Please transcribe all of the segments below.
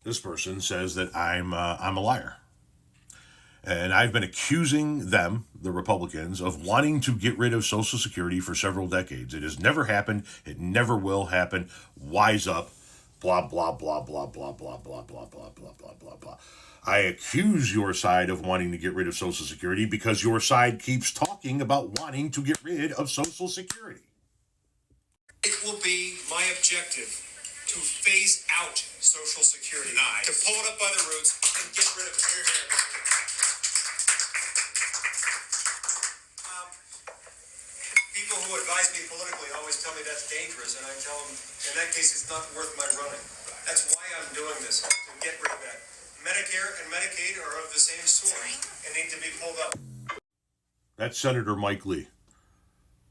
This person says that I'm a liar. And I've been accusing them, the Republicans, of wanting to get rid of Social Security for several decades. It has never happened. It never will happen. Wise up. Blah, blah, blah, blah, blah, blah, blah, blah, blah, blah, blah, blah, blah. I accuse your side of wanting to get rid of Social Security because your side keeps talking about wanting to get rid of Social Security. It will be my objective to phase out Social Security, to pull it up by the roots and get rid of it. Here, here. People who advise me politically always tell me that's dangerous, and I tell them, in that case, it's not worth my running. That's why I'm doing this, to get rid of that. Medicare and Medicaid are of the same sort and need to be pulled up. That's Senator Mike Lee,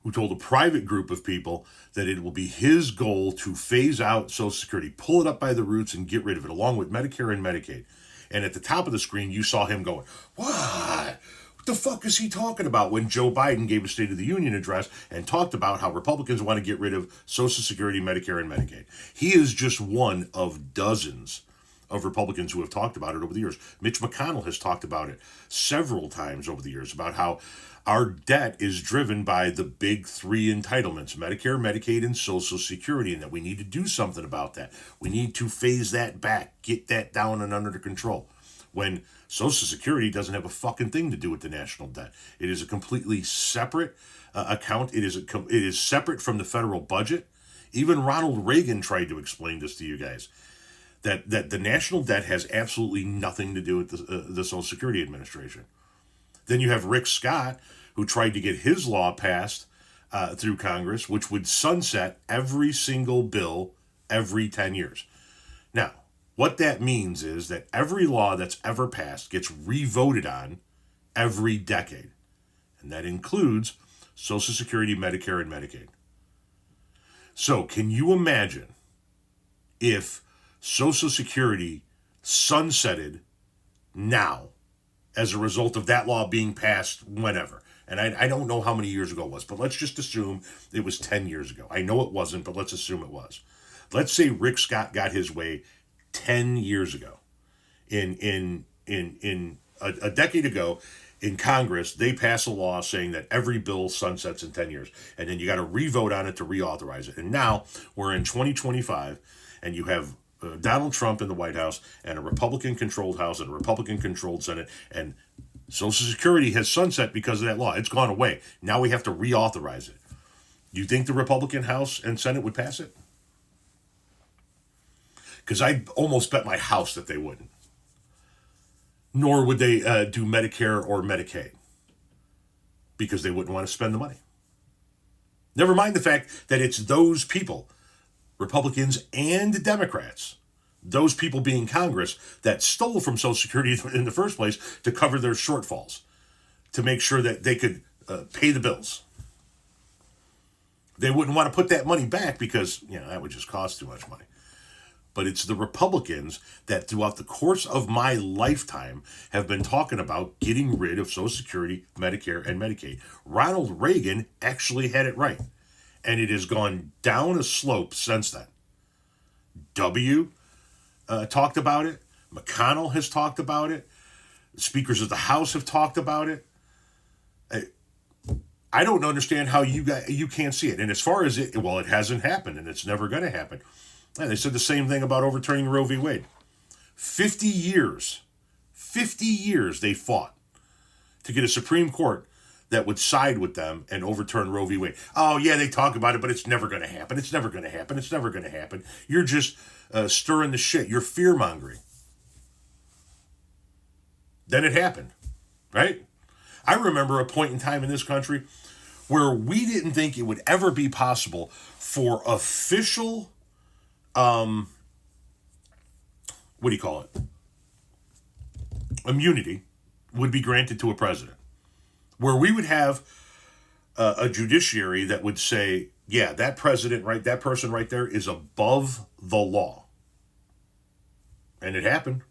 who told a private group of people that it will be his goal to phase out Social Security, pull it up by the roots and get rid of it, along with Medicare and Medicaid. And at the top of the screen, you saw him going, what? What the fuck is he talking about, when Joe Biden gave a State of the Union address and talked about how Republicans want to get rid of Social Security, Medicare, and Medicaid. He is just one of dozens of Republicans who have talked about it over the years. Mitch McConnell has talked about it several times over the years, about how our debt is driven by the big three entitlements: Medicare, Medicaid, and Social Security, and that we need to do something about that. We need to phase that back, get that down and under control. When Social Security doesn't have a fucking thing to do with the national debt. It is a completely separate account. It is separate from the federal budget. Even Ronald Reagan tried to explain this to you guys, that the national debt has absolutely nothing to do with the Social Security Administration. Then you have Rick Scott, who tried to get his law passed through Congress, which would sunset every single bill every 10 years. Now, what that means is that every law that's ever passed gets re-voted on every decade. And that includes Social Security, Medicare, and Medicaid. So can you imagine if Social Security sunsetted now as a result of that law being passed whenever? And I don't know how many years ago it was, but let's just assume it was 10 years ago. I know it wasn't, but let's assume it was. Let's say Rick Scott got his way 10 years ago. In a decade ago, in Congress, they pass a law saying that every bill sunsets in 10 years, and then you got to re-vote on it to reauthorize it. And now we're in 2025, and you have Donald Trump in the White House, and a Republican-controlled House, and a Republican-controlled Senate, and Social Security has sunset because of that law. It's gone away. Now we have to reauthorize it. Do you think the Republican House and Senate would pass it? Because I almost bet my house that they wouldn't. Nor would they do Medicare or Medicaid, because they wouldn't want to spend the money. Never mind the fact that it's those people, Republicans and Democrats, those people being Congress, that stole from Social Security in the first place to cover their shortfalls, to make sure that they could pay the bills. They wouldn't want to put that money back because, that would just cost too much money. But it's the Republicans that throughout the course of my lifetime have been talking about getting rid of Social Security, Medicare, and Medicaid. Ronald Reagan actually had it right. And it has gone down a slope since then. Talked about it. McConnell has talked about it. The speakers of the House have talked about it. I don't understand how you can't see it. And as far as it hasn't happened, and it's never going to happen. And they said the same thing about overturning Roe v. Wade. 50 years they fought to get a Supreme Court that would side with them and overturn Roe v. Wade. Oh, yeah, they talk about it, but it's never going to happen. It's never going to happen. It's never going to happen. You're just stirring the shit. You're fear-mongering. Then it happened, right? I remember a point in time in this country where we didn't think it would ever be possible for official immunity would be granted to a president, where we would have a judiciary that would say, yeah, that president, right, that person right there is above the law. And it happened.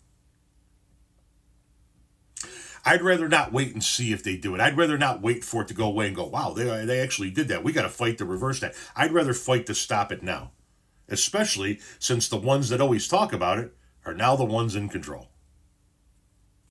I'd rather not wait and see if they do it. I'd rather not wait for it to go away and go, wow, they actually did that. We got to fight to reverse that. I'd rather fight to stop it now, especially since the ones that always talk about it are now the ones in control.